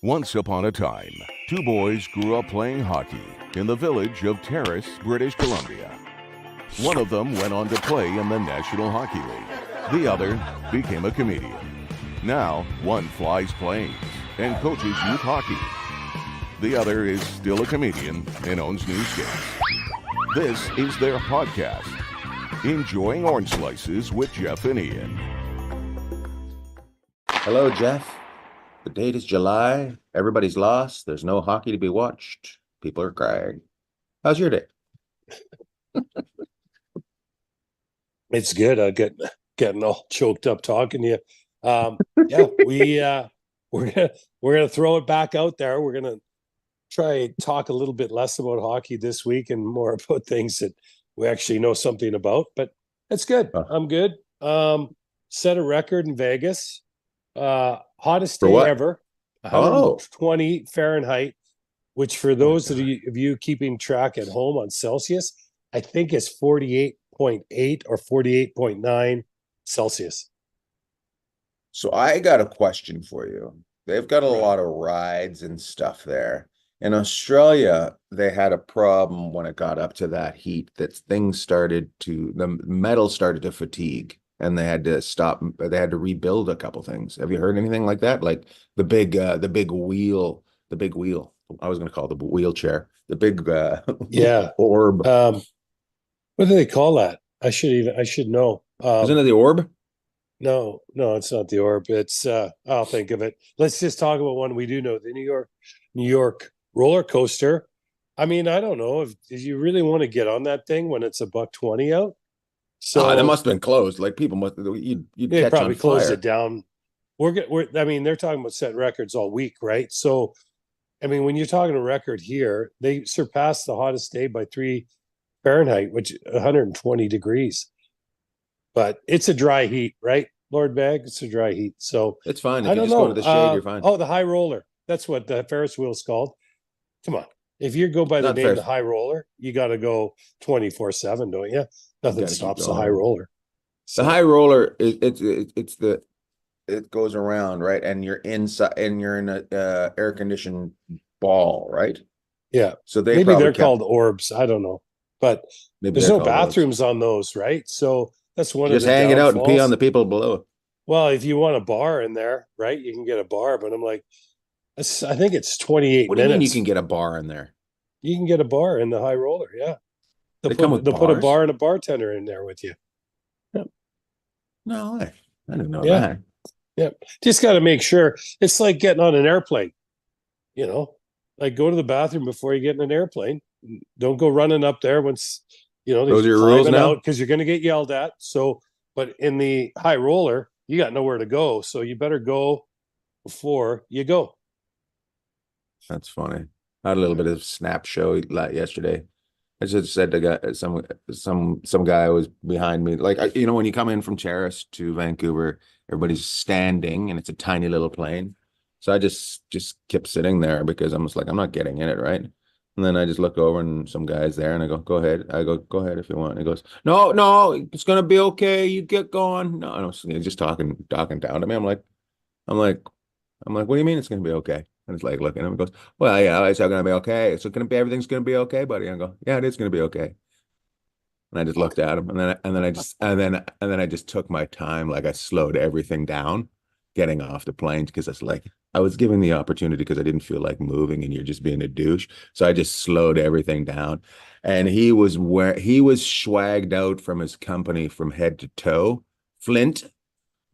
Once upon a time, two boys grew up playing hockey in the village of Terrace, British Columbia. One of them went on to play in the National Hockey League. The other became a comedian. Now, one flies planes and coaches youth hockey. The other is still a comedian and owns newsstands. This is their podcast, Enjoying Orange Slices with Jeff and Ian. Hello, Jeff. The date is July. Everybody's lost. There's no hockey to be watched. People are crying. How's your day? It's good. I getting all choked up talking to you. Yeah, we're gonna throw it back out there. We're gonna try talk a little bit less about hockey this week and more about things that we actually know something about. But it's good. I'm good. Set a record in Vegas. Hottest day ever. 120 Fahrenheit, which for those of you keeping track at home on Celsius, I think is 48.8 or 48.9 Celsius. So I got a question for you. They've got a lot of rides and stuff there. In Australia, they had a problem when it got up to that heat that the metal started to fatigue and they had to stop. They had to rebuild a couple things. Have you heard anything like that? Like the big wheel. I was going to call it the wheelchair. The big orb. What do they call that? I should know. Isn't it the orb? No, it's not the orb. It's I'll think of it. Let's just talk about one we do know, the New York roller coaster. I mean, I don't know if you really want to get on that thing when it's $120 out. So that must have been closed. Like people must you'd they catch probably on closed fire. it down. I mean, they're talking about setting records all week, right? So, I mean, when you're talking a record here, they surpassed the hottest day by 3 Fahrenheit, which 120 degrees. But it's a dry heat, right, Lord Bagg? It's a dry heat. So It's fine. If I you don't just know. go to the shade, you're fine. Oh, the high roller. That's what the Ferris wheel's called. Come on. If you go by the name of the high roller, you got to go 24/7, don't you? Nothing stops the high roller. So. The high roller, it goes around, right? And you're inside, and you're in a air conditioned ball, right? Yeah. So maybe they're called orbs. I don't know, but there's no bathrooms on those, right? So that's one of the just hang it out and pee on the people below. Well, if you want a bar in there, right, you can get a bar. But I'm like, I think it's 28 minutes. What do you mean you can get a bar in there? You can get a bar in the high roller, yeah. They'll put a bar and a bartender in there with you. Yeah. No, I didn't know that. Yeah, just got to make sure. It's like getting on an airplane, like go to the bathroom before you get in an airplane. Don't go running up there once, those are your rules now, because you're going to get yelled at. So, but in the high roller, you got nowhere to go. So you better go before you go. That's funny. I had a little bit of snap show yesterday. I just said to guy, some guy was behind me. Like, when you come in from Terrace to Vancouver, everybody's standing and it's a tiny little plane. So I just kept sitting there because I'm just like, I'm not getting in it, right? And then I just look over and some guy's there and I go, go ahead. I go, go ahead if you want. And he goes, no, it's going to be okay. You get going. No, he's just talking down to me. I'm like, what do you mean it's going to be okay? And it's like looking at him and goes, well, yeah, it's all going to be okay. It's going to be, everything's going to be okay, buddy. And I go, yeah, it is going to be okay. And I just looked at him and then I just took my time. Like I slowed everything down getting off the plane because it's like, I was given the opportunity because I didn't feel like moving and you're just being a douche. So I just slowed everything down. And he was swagged out from his company from head to toe. Flint,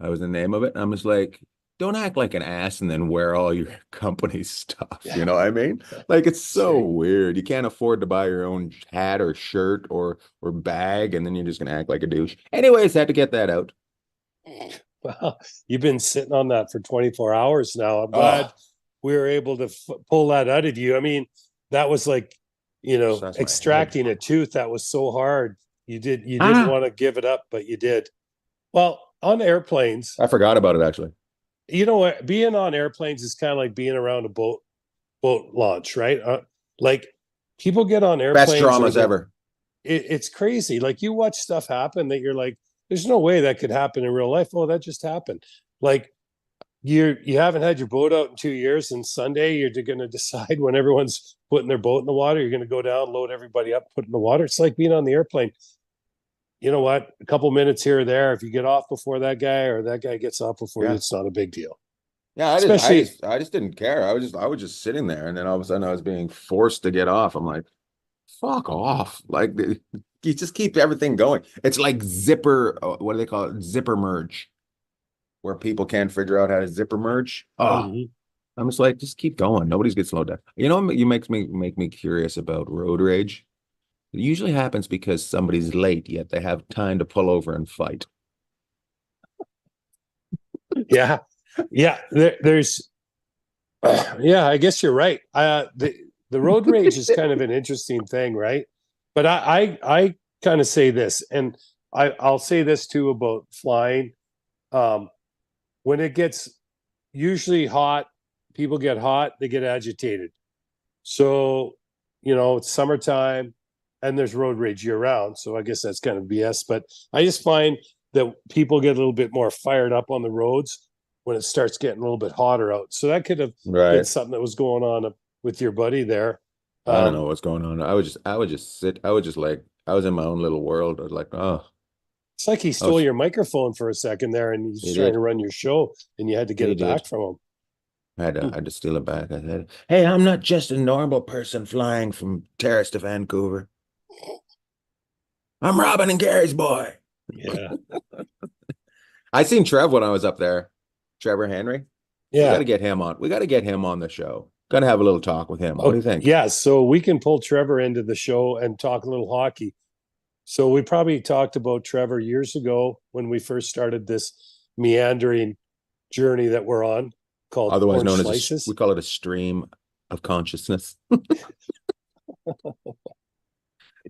that was the name of it. I'm just like, don't act like an ass and then wear all your company stuff. Yeah. You know what I mean? Like, it's so weird. You can't afford to buy your own hat or shirt or bag, and then you're just going to act like a douche. Anyways, had to get that out. Well, you've been sitting on that for 24 hours now. I'm glad we were able to pull that out of you. I mean, that was like, extracting a tooth. That was so hard. You didn't want to give it up, but you did. Well, on airplanes. I forgot about it, actually. You know what? Being on airplanes is kind of like being around a boat launch, right? Like people get on airplanes. Best dramas ever. It's crazy. Like you watch stuff happen that you're like, there's no way that could happen in real life. Oh, that just happened. Like you haven't had your boat out in 2 years, and Sunday you're going to decide when everyone's putting their boat in the water, you're going to go down, load everybody up, put in the water. It's like being on the airplane. You know what? A couple minutes here or there, if you get off before that guy or that guy gets off before you, Yeah. it's not a big deal. Yeah, Especially, I just didn't care. I was just sitting there, and then all of a sudden I was being forced to get off. I'm like, fuck off. Like you just keep everything going. It's like zipper, what do they call it? Zipper merge, where people can't figure out how to zipper merge. Oh, Mhm. I'm just like, just keep going. Nobody's getting slowed down. You know, you make me curious about road rage. It usually happens because somebody's late, yet they have time to pull over and fight. Yeah, yeah. There's, yeah. I guess you're right. The road rage is kind of an interesting thing, right? But I kind of say this, and I'll say this too about flying. Um, when it gets usually hot, people get hot, they get agitated. So, it's summertime and there's road rage year round. So I guess that's kind of BS. But I just find that people get a little bit more fired up on the roads when it starts getting a little bit hotter out. So that could have been Right. something that was going on with your buddy there. I don't know what's going on. I would just sit. I would just like, I was in my own little world. I was like, oh, It's like he I stole was, your microphone for a second there and he's he trying to did. run your show and you had to get He it back did. from him. I had to steal it back. I said, hey, I'm not just a normal person flying from Terrace to Vancouver. I'm Robin and Gary's boy. Yeah. I seen Trev when I was up there. Trevor Henry. We got Yeah. to get him on. We got to get him on the show. Got to have a little talk with him. What do Oh, you think? yeah. So we can pull Trevor into the show and talk a little hockey. So we probably talked about Trevor years ago when we first started this meandering journey that we're on called Otherwise Orange known as we Slices. call it a stream of consciousness.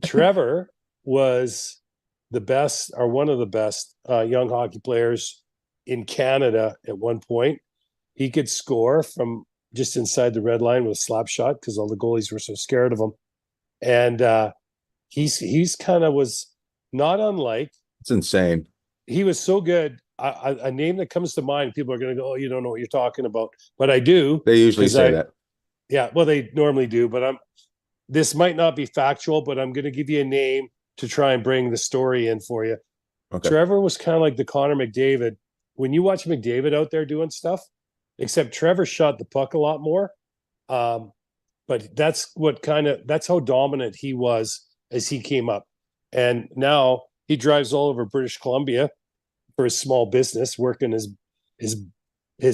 Trevor was the best or one of the best young hockey players in Canada at one point. He could score from just inside the red line with a slap shot because all the goalies were so scared of him. And he's kind of was not unlike. It's insane. He was so good. A name that comes to mind, people are going to go, "Oh, you don't know what you're talking about," but I do. They usually because say that. Yeah, well, they normally do, but this might not be factual, but I'm going to give you a name to try and bring the story in for you. Okay. Trevor was kind of like the Connor McDavid. When you watch McDavid out there doing stuff, except Trevor shot the puck a lot more. But that's how dominant he was as he came up. And now he drives all over British Columbia for his small business, working his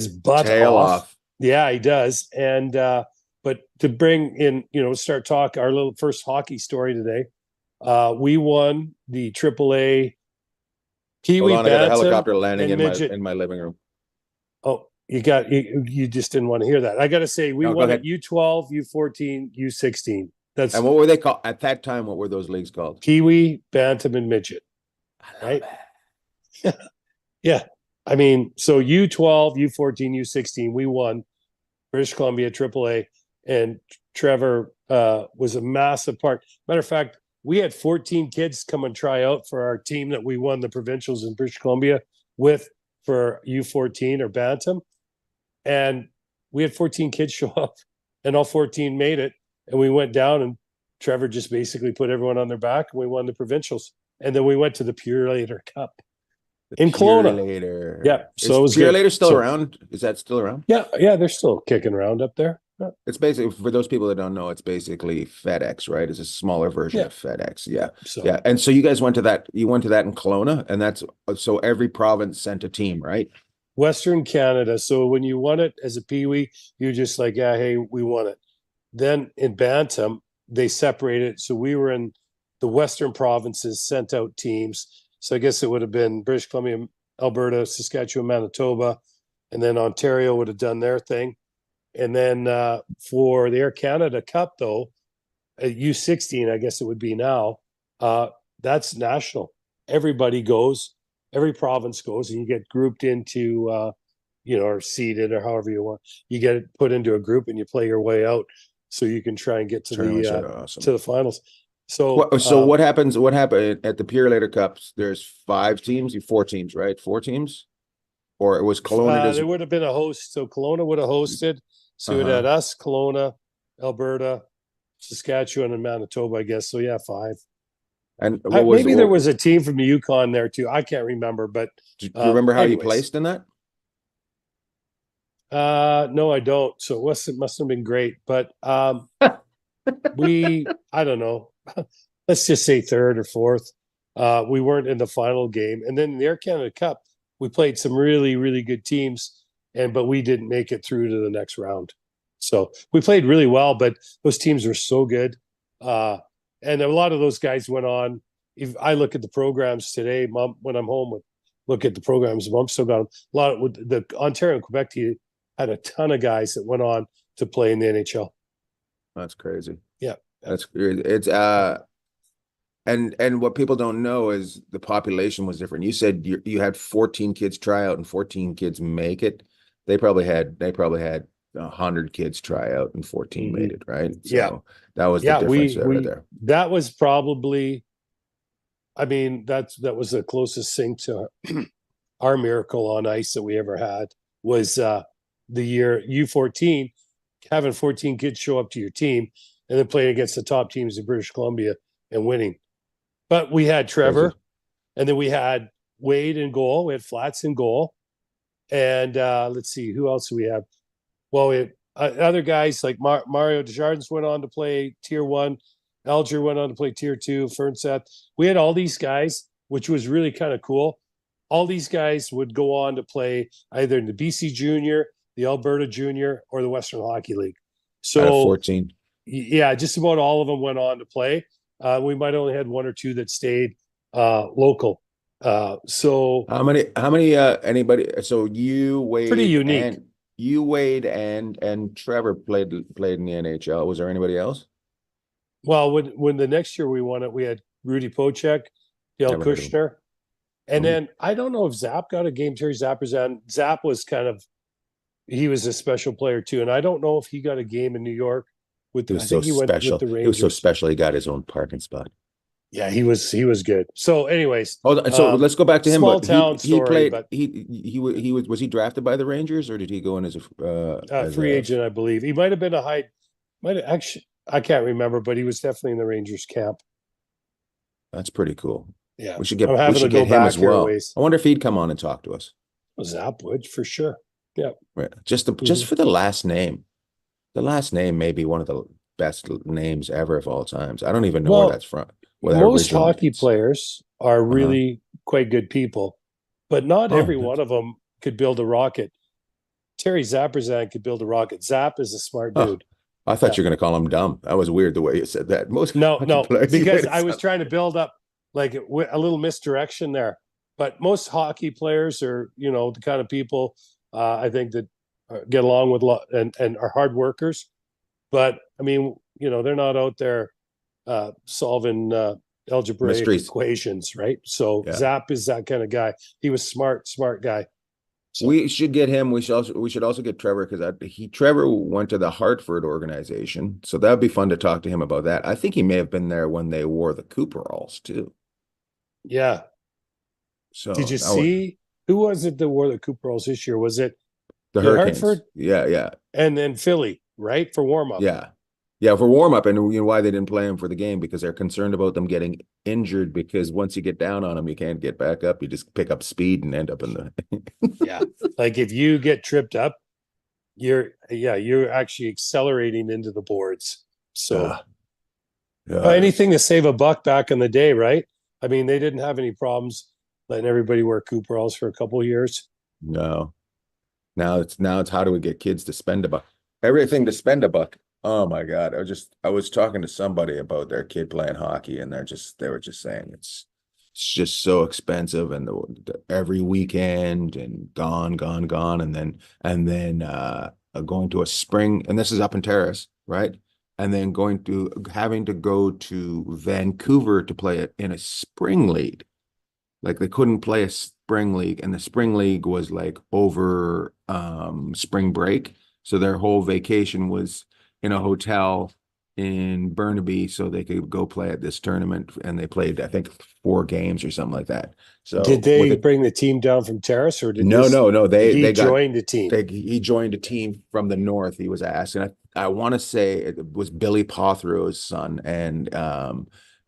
butt Tail off. off. Yeah, he does. And but to bring in, start talk our little first hockey story today. We won the AAA Kiwi Hold on, I got a Bantam helicopter landing and midget. in my living room. Oh, you just didn't want to hear that. I got to say, we No, go won at ahead. U12, U14, U16. That's And what were they called at that time? What were those leagues called? Kiwi, Bantam, and midget. Right? Yeah. I mean, so U12, U14, U16, we won British Columbia AAA, and Trevor was a massive part. Matter of fact, we had 14 kids come and try out for our team that we won the provincials in British Columbia with for U14 or Bantam. And we had 14 kids show up, and all 14 made it. And we went down, and Trevor just basically put everyone on their back, and we won the provincials. And then we went to the Purelator Cup in Kelowna. Purelator. Yeah, so it was Purelator good. still around? Is that still around? Yeah, they're still kicking around up there. Yeah. It's basically, for those people that don't know, it's basically FedEx, right? It's a smaller version Yeah. of FedEx. Yeah. So Yeah. And so you guys went to that, in Kelowna, and that's so every province sent a team, right? Western Canada. So when you won it as a peewee, you're just like, yeah, hey, we won it. Then in Bantam, they separated. So we were in the Western provinces, sent out teams. So I guess it would have been British Columbia, Alberta, Saskatchewan, Manitoba, and then Ontario would have done their thing. And then for the Air Canada Cup, though, at U16, I guess it would be now, that's national. Everybody goes, every province goes, and you get grouped into, or seeded or however you want. You get put into a group and you play your way out so you can try and get to Awesome. to the finals. So what happens? What happened at the Purelator Cups? There's 5 teams, 4 teams, right? 4 teams. or it was Kelowna? There would have been a host, so Kelowna would have hosted. So it had us, Kelowna, Alberta, Saskatchewan, and Manitoba, I guess. So yeah, 5. And what was maybe there was a team from the Yukon there too. I can't remember, but do you remember how you anyways. placed in that? No, I don't. So it must have been great. But I don't know. Let's just say 3rd or 4th. We weren't in the final game. And then in the Air Canada Cup, we played some really, really good teams, but we didn't make it through to the next round. So we played really well, but those teams were so good. And a lot of those guys went on. If I look at the programs today, when I'm home, look at the programs, Mom still got a lot of the Ontario and Quebec team had a ton of guys that went on to play in the NHL. That's crazy. Yeah. It's and what people don't know is the population was different. You said you had 14 kids try out and 14 kids make it. They probably had 100 kids try out and 14 made it, right? So that was the difference right there. That was probably, I mean, that was the closest thing to our miracle on ice that we ever had was the year U14, having 14 kids show up to your team and then playing against the top teams in British Columbia and winning. But we had Trevor, and then we had Wade in goal. We had Flats in goal. And let's see, who else do we have? Well, we had other guys like Mario Desjardins went on to play Tier 1. Alger went on to play Tier 2. Fernseth. We had all these guys, which was really kind of cool. All these guys would go on to play either in the BC Junior, the Alberta Junior, or the Western Hockey League. So out of 14. Yeah, just about all of them went on to play. We might only had 1 or 2 that stayed local. So how many anybody? So you, Wade, pretty unique. And Trevor played in the NHL. Was there anybody else? Well, when the next year we won it, we had Rudy Pocek, Dale Kushner, and then I don't know if Zapp got a game. Terry Zapperzan. Zapp was he was a special player too, and I don't know if he got a game in New York. He was so special. He was so special. He got his own parking spot. Yeah, he was good. So, anyways, so let's go back to him. Small town story. Played. But he was he drafted by the Rangers or did he go in as a free agent? I believe he might have been actually. I can't remember, but he was definitely in the Rangers camp. That's pretty cool. Yeah, we should get him as well. I wonder if he'd come on and talk to us. Zapp would for sure. Yeah, right. Just for the last name. The last name may be one of the best names ever of all times. I don't even know where that's from. Most hockey players are really quite good people, but not every one of them could build a rocket. Terry Zapperzan could build a rocket. Zapp is a smart dude. I thought you were going to call him dumb. That was weird the way you said that. No, because I was trying to build up like a little misdirection there. But most hockey players are, the kind of people I think that get along with and are hard workers. But I mean, they're not out there solving algebraic equations, right? So Zapp is that kind of guy. He was smart guy. So. We should get him. We should also get Trevor because Trevor went to the Hartford organization, so that'd be fun to talk to him about that. I think he may have been there when they wore the Cooperalls too. Yeah. So did you see who was it that wore the Cooperalls this year? Was it the Hurricanes? Hartford? Yeah. And then Philly, right, for warm up. Yeah, for warm up, and why they didn't play him for the game because they're concerned about them getting injured. Because once you get down on them, you can't get back up. You just pick up speed and end up in the. Yeah, like if you get tripped up, you're actually accelerating into the boards. So, anything to save a buck back in the day, right? I mean, they didn't have any problems letting everybody wear Cooperalls for a couple of years. No, now it's how do we get kids to spend a buck? Everything to spend a buck. Oh my God. I was talking to somebody about their kid playing hockey and they were just saying it's just so expensive and every weekend and gone. And then going to a spring, and this is up in Terrace, right? And then having to go to Vancouver to play it in a spring league. Like they couldn't play a spring league and the spring league was like over spring break. So their whole vacation was in a hotel in Burnaby so they could go play at this tournament, and they played, I think, 4 games or something like that. So Did they bring the team down from Terrace, or did no, he they got joined the team? he joined a team from the north. He was asked, and I want to say it was Billy Pothrow's son, and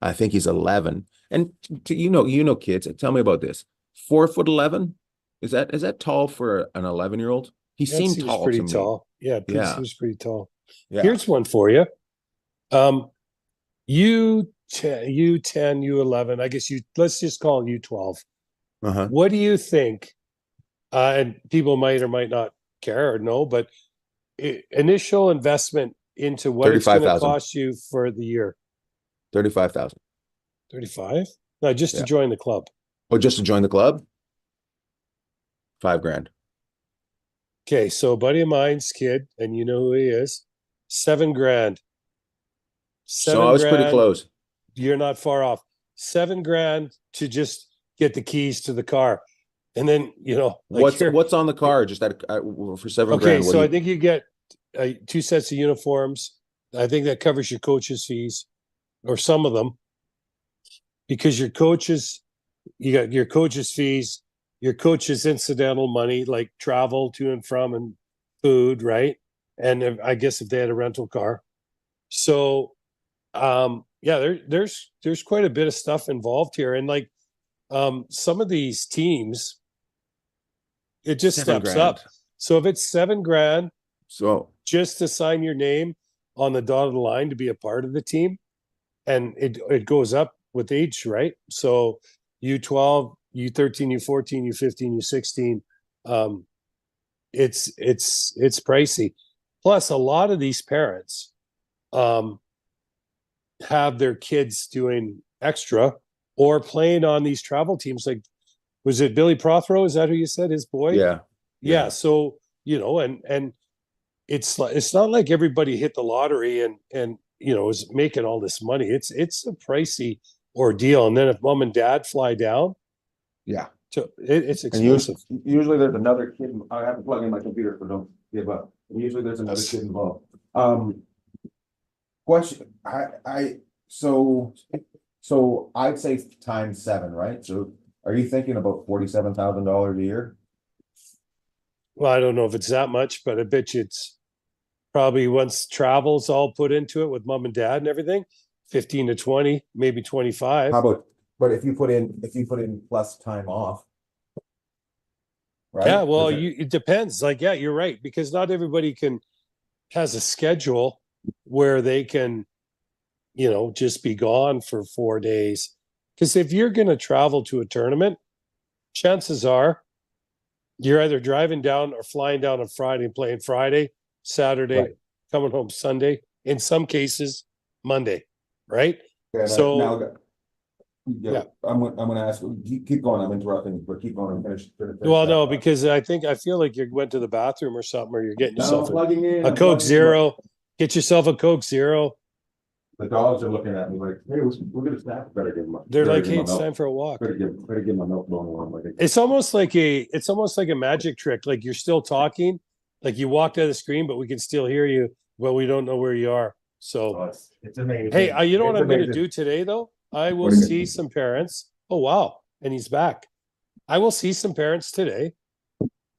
I think he's 11. And you know kids. Tell me about this. 4'11"? Is that tall for an 11-year-old? He That seemed seems tall pretty to me. tall. Yeah, Yeah, seems pretty tall. yeah. Here's one for you. U10, U11. I guess let's just call it U12. Uh-huh. What do you think? And people might or might not care or know, but initial investment into what it's going to 35,000. cost you for the year. 35,000. 35? No, just to Yeah. join the club. Oh, just to join the club? $5,000. Okay, so a buddy of mine's kid, and you know who he is, $7,000. So I was pretty close. You're not far off. $7,000 to just get the keys to the car. And then, What's on the car? Just for $7,000. Okay, so I think you get 2 sets of uniforms. I think that covers your coach's fees, or some of them, because you got your coach's fees, your coach's incidental money, like travel to and from and food, right? And I guess if they had a rental car. So, yeah, there's quite a bit of stuff involved here. And like, some of these teams, it just steps up. So if it's $7,000, so just to sign your name on the dotted line to be a part of the team, and it goes up with age, right? So U12, U13, U14, U15, U16, it's pricey. Plus, a lot of these parents have their kids doing extra or playing on these travel teams. Like, was it Billy Prothero? Is that who you said, his boy? Yeah. So and it's not like everybody hit the lottery and is making all this money. It's a pricey ordeal. And then if mom and dad fly down, Yeah. it's expensive. And usually there's another kid. I have to plug in my computer, so don't give up. Usually there's another kid involved. Question. So I'd say times 7, right? So are you thinking about $47,000 a year? Well, I don't know if it's that much, but I bet you it's probably, once travel's all put into it with mom and dad and everything, 15 to 20, maybe 25. How about, but if you put in plus time off, right? Yeah, well, it depends. Like, yeah, you're right, because not everybody has a schedule where they can, just be gone for 4 days. Because if you're going to travel to a tournament, chances are you're either driving down or flying down on Friday and playing Friday, Saturday, Right. coming home Sunday, in some cases, Monday, right? Yeah, So, yeah, I'm gonna ask, keep going, I'm interrupting, but keep going and finish. well, no, because I feel like you went to the bathroom or something, or you're getting yourself a I'm Coke plugging in. Zero. Get yourself a Coke Zero. The dogs are looking at me like, hey, we're gonna snap. Better give them. They're like, hey, it's time for a walk. Better give my milk going along. Like It's almost like a magic trick. Like, you're still talking, like you walked out of the screen, but we can still hear you, but we don't know where you are. So, it's amazing. hey, you know what It's I'm going to amazing. do today, though? I will What are you see gonna do? some parents. Oh, wow. And he's back. I will see some parents today,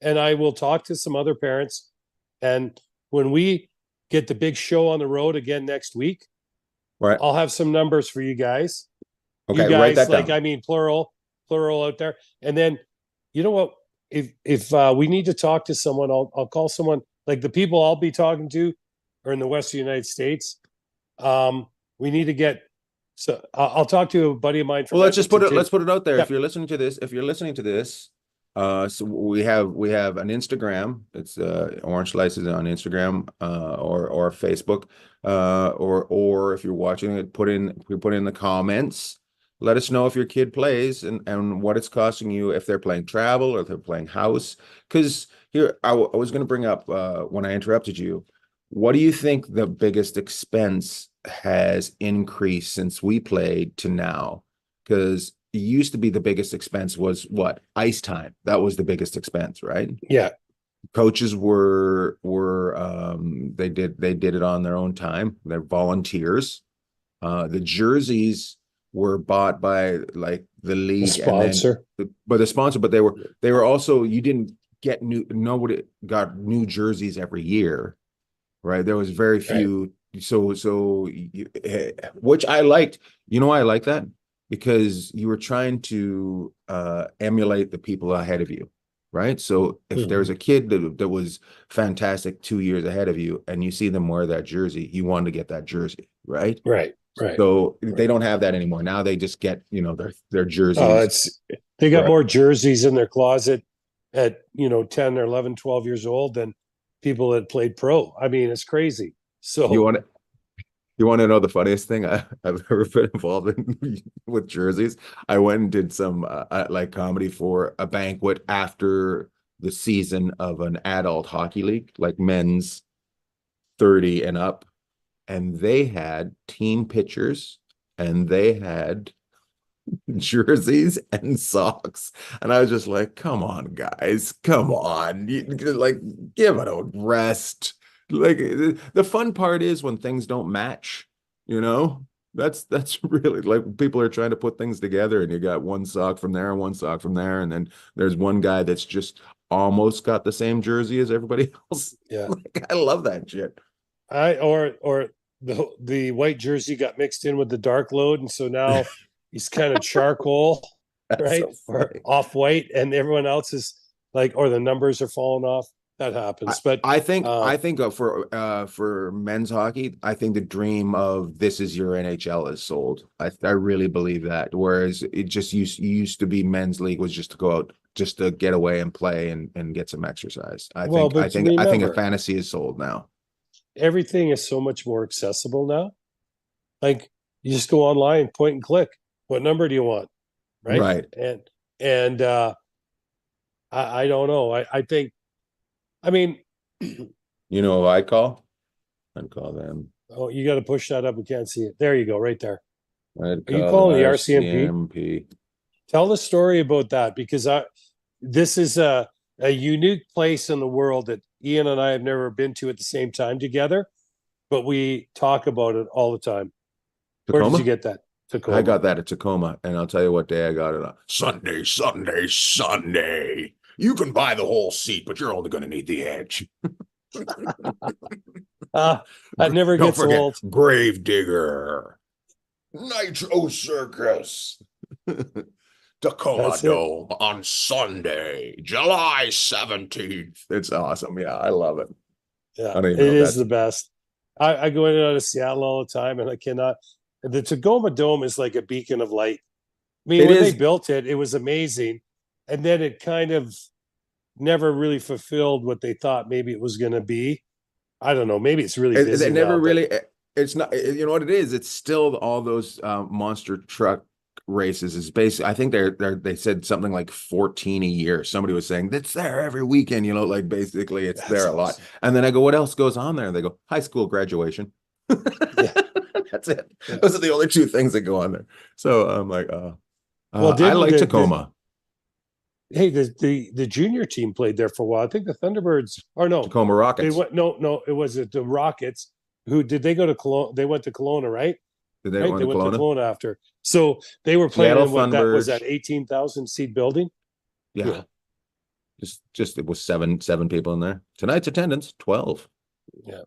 and I will talk to some other parents. And when we get the big show on the road again next week, Right. I'll have some numbers for you guys. Okay, You guys, write that like, down. I mean, plural out there. And then, you know what? If we need to talk to someone, I'll call someone. Like, the people I'll be talking to are in the Western United States. We need to get. So I'll talk to a buddy of mine. From Well, let's put it out there. Yep. If you're listening to this, so we have an Instagram. It's Orange Slices on Instagram, or Facebook, or if you're watching it, put in the comments. Let us know if your kid plays and what it's costing you, if they're playing travel or if they're playing house. Because here, I was going to bring up, when I interrupted you, what do you think the biggest expense has increased since we played to now? Because it used to be the biggest expense was what? Ice time. That was the biggest expense, right? Yeah. Coaches were they did it on their own time. They're volunteers. The jerseys were bought by like the The league and then sponsor. by the sponsor, but they were also, you didn't get nobody got new jerseys every year, right? There was very Right. few. Which I liked. You know why I like that? Because you were trying to emulate the people ahead of you, right? So if there's Mhm. a kid that was fantastic 2 years ahead of you and you see them wear that jersey, you want to get that jersey, right? Right. Right. So they Right. don't have that anymore. Now they just get, their Oh, jerseys. they got Right. more jerseys in their closet at 10 or 11, 12 years old than people that played pro. I mean, it's crazy. You So want You want to know the funniest thing I've ever been involved in with jerseys? I went and did some like comedy for a banquet after the season of an adult hockey league, like men's 30 and up, and they had team pictures and they had jerseys and socks. And I was just like, come on, guys, come on. Like, give it a rest. Like the fun part is when things don't match, you know? That's really like people are trying to put things together and you got one sock from there and one sock from there, and then there's one guy that's just almost got the same jersey as everybody else. yeah, Like I love that shit. or the white jersey got mixed in with the dark load, and so now he's kind of charcoal, That's right, so or funny. off white, and everyone else is like, or the numbers are falling off. That I, happens, but I think uh, I think for men's hockey, I think the dream of this is your NHL is sold. I really believe that. Whereas it just used to be men's league was just to go out, just to get away and play and get some exercise. I well, think I but think I think a remember, fantasy is sold now. everything is so much more accessible now. Like, you just go online, point and click. What number do you want? Right. Right. And I don't know. I think, I mean, You know who I call? I'd call them. oh, you got to push that up. We can't see it. There you go, right there. I'd Are you call the calling the RCMP? RCMP. Tell the story about that, because this is a unique place in the world that Ian and I have never been to at the same time together, but we talk about it all the time. Where did you Tacoma? get that? I Tacoma. got that at Tacoma, and I'll tell you what day I got it on. Sunday, Sunday, Sunday. You can buy the whole seat, but you're only going to need the edge. That never Don't gets forget old. Grave Digger, Nitro Circus, Tacoma That's it. Dome on Sunday, July 17th. It's awesome. Yeah, I love it. Yeah, I don't it even know if is that's the best. I go in and out of Seattle all the time, and I cannot. The Tacoma Dome is like a beacon of light. I mean, it when they is. built it, it was amazing, and then it kind of never really fulfilled what they thought maybe it was going to be. I don't know. Maybe it's really It busy never now, but really. It's not. You know what it is? It's still all those monster truck races. Is basically. I think they said something like 14 a year. Somebody was saying that's there every weekend. Like basically it's that's there a lot. awesome. And then I go, what else goes on there? And they go, high school graduation. Yeah, That's it. yeah. Those are the only two things that go on there. So I'm like, Well, I didn't like Tacoma. the junior team played there for a while? I think the Thunderbirds, or no, Tacoma they Rockets. went. No, it was the Rockets. Who did they go to Cologne? They went to Kelowna, right? Did they Right. win They the went to Kelowna? Kelowna after. So they were playing Seattle in what that was, that Thunderbirds. 18,000 seat building. Yeah. Yeah. Just it was seven people in there. Tonight's attendance, 12. Yeah.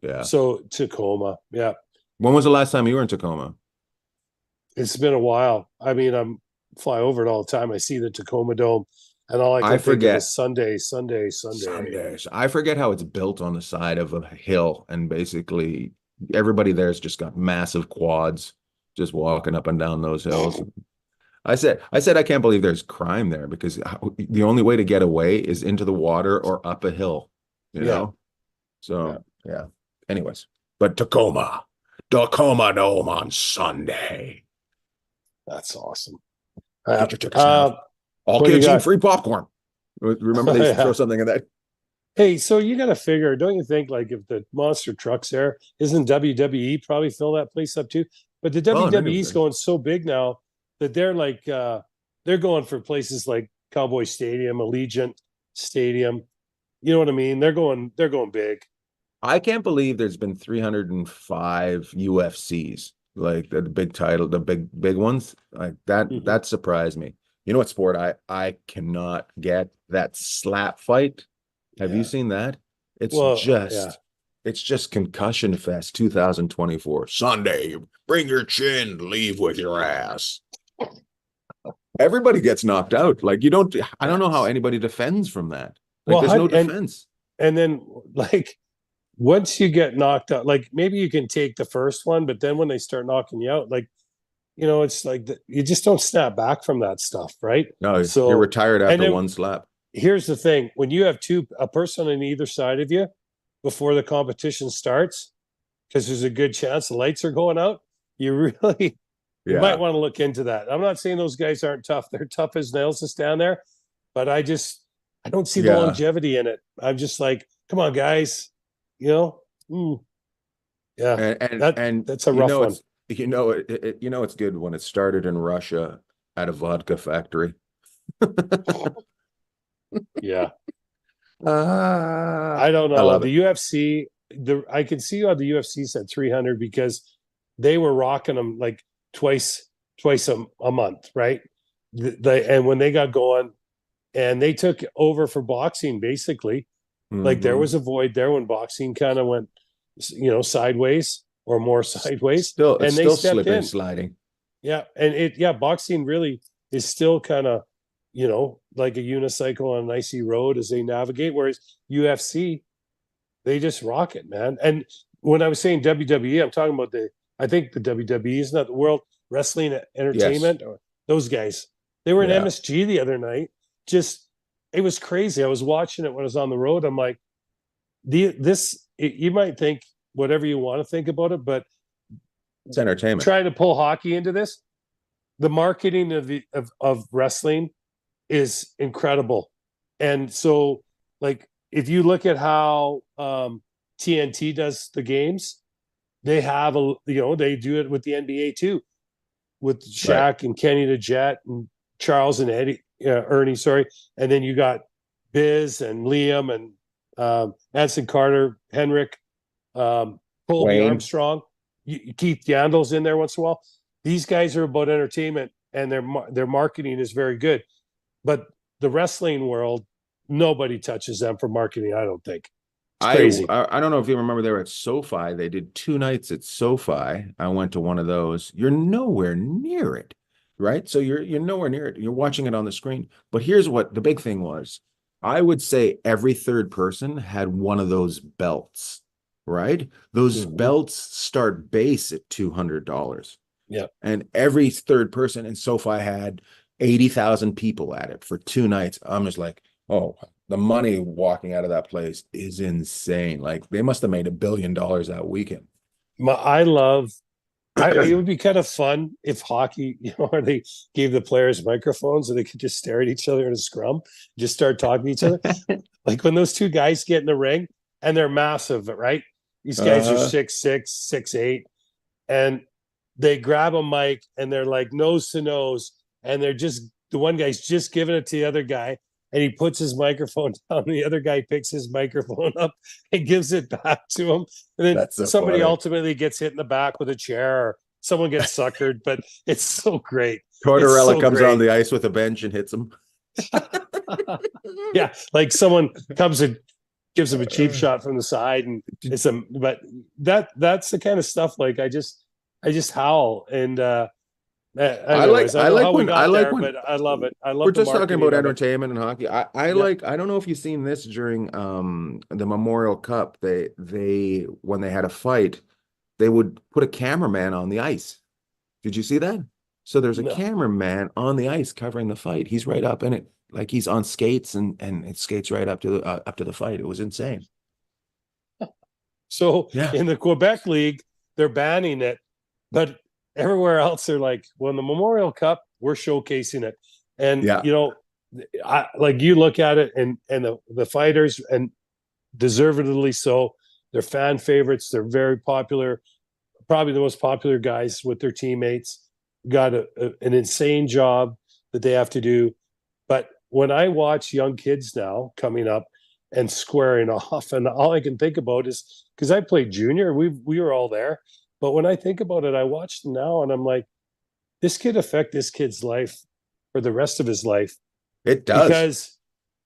Yeah. So Tacoma. Yeah. When was the last time you were in Tacoma? It's been a while. I mean, I'm fly over it all the time. I see the Tacoma Dome, and all I I can think of is forget. Sunday, Sunday, Sunday. Sundays. I forget how it's built on the side of a hill, and basically everybody there's just got massive quads, just walking up and down those hills. I said, I can't believe there's crime there because the only way to get away is into the water or up a hill, you Yeah. know? Yeah. So, yeah. Anyways, but Tacoma Dome on Sunday. That's awesome. Get your tickets now. All What do you kids eat got? free popcorn. Remember they used to throw Yeah. something in that. Hey, so you got to figure, don't you think, like if the monster trucks there, isn't WWE probably fill that place up too? But the Oh, WWE is maybe. going so big now that they're like they're going for places like Cowboy Stadium, Allegiant Stadium. You know what I mean? They're going big. I can't believe there's been 305 UFCs, like the big title, the big ones. Like that Mhm. that surprised me. You know what sport I cannot get? That slap fight. Have you Yeah. seen that? It's Well, yeah. just it's just Concussion Fest 2024. Sunday, bring your chin, leave with your ass. Everybody gets knocked out. Like I don't know how Yes. anybody defends from that. Like Well, there's how, no defense. and then like once you get knocked out, like maybe you can take the first one, but then when they start knocking you out, like it's like you just don't snap back from that stuff, right? No, you're So, retired and after then one slap. here's the thing: when you have a person on either side of you before the competition starts, because there's a good chance the lights are going out, you really you might Yeah. want to look into that. I'm not saying those guys aren't tough; they're tough as nails to stand there, but I don't see the Yeah. longevity in it. I'm just like, come on, guys, you know, mm, yeah, And that's a rough one. it's good when it started in Russia at a vodka factory. Yeah, Ah, I don't I know. love The it. UFC, I can see how the UFC said 300 because they were rocking them like twice a month, right? And when they got going, and they took over for boxing basically. Like there Hmm. was a void there when boxing kind of went, sideways or more sideways, It's and they still stepped slipping, in. sliding. Yeah, and boxing really is still kind of, like a unicycle on an icy road as they navigate. Whereas UFC, they just rock it, man. And when I was saying WWE, I'm talking about I think the WWE is not the World Wrestling Yes. Entertainment or those guys. They were in Yeah. MSG the other night. Just it was crazy. I was watching it when I was on the road. I'm like, you might think whatever you want to think about it, but It's entertainment. try to pull hockey into this. The marketing of wrestling is incredible. And so, like, if you look at how TNT does the games, they have they do it with the NBA too, with Right. Shaq and Kenny the Jet and Charles and Ernie, sorry, and then you got Biz and Liam and Anson Carter, Henrik, Colby Wayne. Armstrong, Keith Yandel's in there once in a while. These guys are about entertainment, and their marketing is very good. But the wrestling world, nobody touches them for marketing. I don't think it's I crazy. I don't know if you remember they were at SoFi. They did 2 nights at SoFi. I went to one of those. You're nowhere near it, right? So you're nowhere near it. You're watching it on the screen. But here's what the big thing was. I would say every third person had one of those belts, right? Those Mm-hmm. belts start base at $200. Yeah. And every third person in SoFi had 80,000 people at it for 2 nights. I'm just like, oh, the money walking out of that place is insane. Like they must have made $1 billion that weekend. I love. It would be kind of fun if hockey, where they gave the players microphones and they could just stare at each other in a scrum, just start talking to each other. Like when those two guys get in the ring and they're massive, right? These guys are Uh, 6'6", 6'8", and they grab a mic and they're like nose to nose, and the one guy's just giving it to the other guy, and he puts his microphone down. The other guy picks his microphone up and gives it back to him, and then that's so somebody funny. ultimately gets hit in the back with a chair, or someone gets suckered. But it's so great. It's Tortorella so comes on great. the ice with a bench and hits him. Yeah, like someone comes and gives him a cheap shot from the side, and but that's the kind of stuff. Like I just howl, and anyways, I I don't know like how we when I got like there, when but I love it. I we're love the just talking about marketing of it. entertainment and hockey. Yeah. I don't know if you've seen this during the Memorial Cup. They when they had a fight, they would put a cameraman on the ice. Did you see that? So there's a No. cameraman on the ice covering the fight. He's right up in it, like he's on skates and it skates right up to the fight. It was insane. So Yeah. in the Quebec League, they're banning it, but everywhere else they're like, well, in the Memorial Cup, we're showcasing it. And Yeah. I like you look at it, and the fighters, and deservedly so, they're fan favorites, they're very popular, probably the most popular guys with their teammates, got an insane job that they have to do. But when I watch young kids now coming up, and squaring off. And all I can think about is, because I played junior, we were all there. But when I think about it, I watch them now and I'm like, this could affect this kid's life for the rest of his life. It does. Because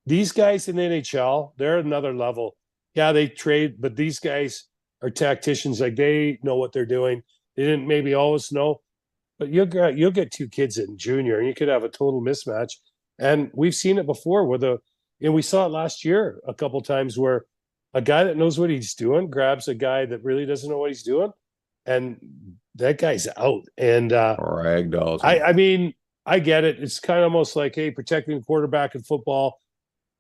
these guys in the NHL, they're another level. Yeah, they trade, but these guys are tacticians. Like, they know what they're doing. They didn't maybe always know, but you'll get two kids in junior, and you could have a total mismatch. And we've seen it before and we saw it last year a couple times where a guy that knows what he's doing grabs a guy that really doesn't know what he's doing, and that guy's out. And Ragdolls. I mean, I get it. It's kind of almost like, hey, protecting the quarterback in football,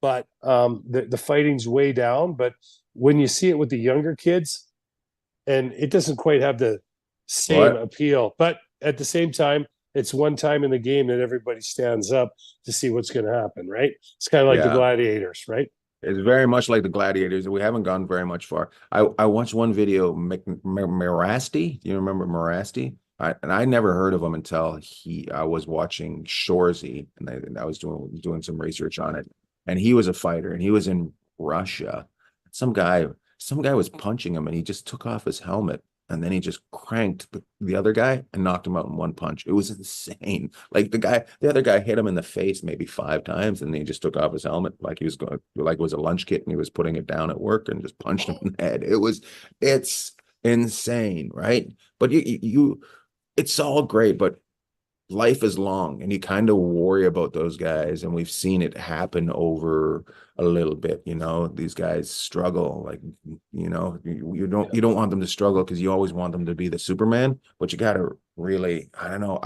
but the fighting's way down. But when you see it with the younger kids, and it doesn't quite have the same appeal, but at the same time, it's one time in the game that everybody stands up to see what's going to happen, right? It's kind of like the Gladiators, right? It's very much like the Gladiators. We haven't gone very much far. I watched one video, Mirasti. Do you remember Mirasti? And I never heard of him until I was watching Shorzy, and I was doing some research on it. And he was a fighter, and he was in Russia. Some guy was punching him, and he just took off his helmet, and then he just cranked the other guy and knocked him out in one punch. It was insane. Like, the other guy hit him in the face maybe 5 times, and then he just took off his helmet like he was going, like it was a lunch kit, and he was putting it down at work and just punched him in the head. It's insane, right? But it's all great, but life is long, and you kind of worry about those guys, and we've seen it happen over a little bit. These guys struggle, like, you don't want them to struggle, because you always want them to be the Superman, but you got to really, I don't know,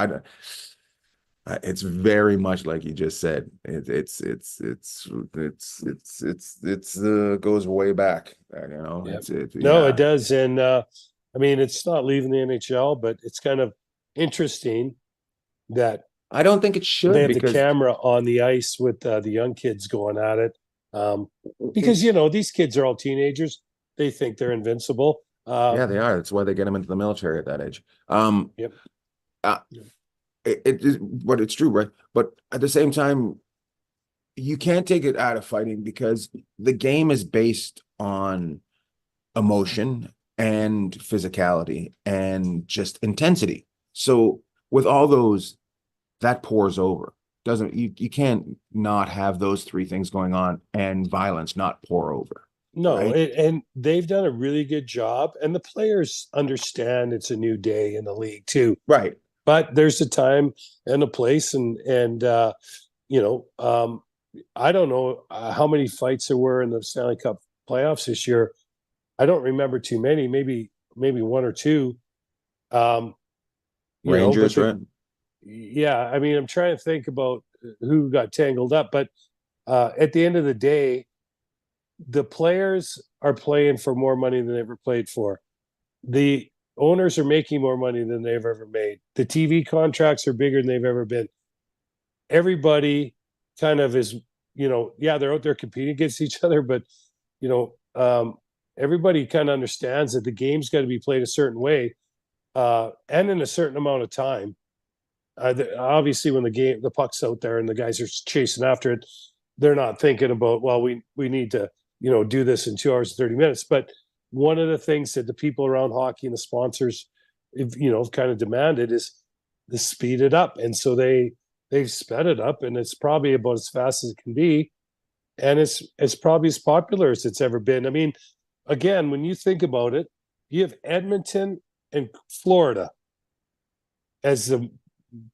it's very much like you just said. It's goes way back, Yep. No, it does. And I mean, it's not leaving the NHL, but it's kind of interesting that I don't think it should, they have because the camera on the ice with the young kids going at it. Because these kids are all teenagers. They think they're invincible. Yeah, they are. That's why they get them into the military at that age. Yep. It is, but it's true, right? But at the same time, you can't take it out of fighting, because the game is based on emotion and physicality and just intensity. So with all those, that pours over. You can't not have those 3 things going on and violence not pour over. No, right? and they've done a really good job, and the players understand it's a new day in the league too. Right. But there's a time and a place, and I don't know how many fights there were in the Stanley Cup playoffs this year. I don't remember too many, maybe 1 or 2. Rangers, right? Yeah, I mean, I'm trying to think about who got tangled up, but at the end of the day, the players are playing for more money than they ever played for. The owners are making more money than they've ever made. The TV contracts are bigger than they've ever been. Everybody kind of is, they're out there competing against each other, but everybody kind of understands that the game's got to be played a certain way, and in a certain amount of time. Obviously, when the puck's out there and the guys are chasing after it, they're not thinking about, well, we need to do this in 2 hours and 30 minutes. But one of the things that the people around hockey and the sponsors, kind of demanded is to speed it up, and so they've sped it up, and it's probably about as fast as it can be, and it's probably as popular as it's ever been. I mean, again, when you think about it, you have Edmonton and Florida as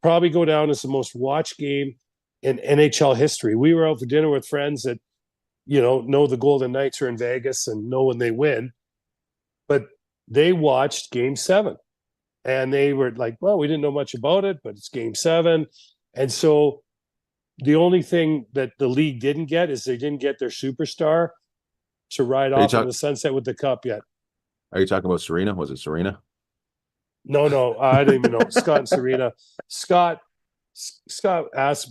probably go down as the most watched game in NHL history. We were out for dinner with friends that know the Golden Knights are in Vegas and know when they win, but they watched Game 7, and they were like, well, we didn't know much about it, but it's Game 7. And so the only thing that the league didn't get is they didn't get their superstar to ride off in the sunset with the cup yet. Are you talking about Serena? Was it Serena? No, I didn't even know. Scott and Serena. Scott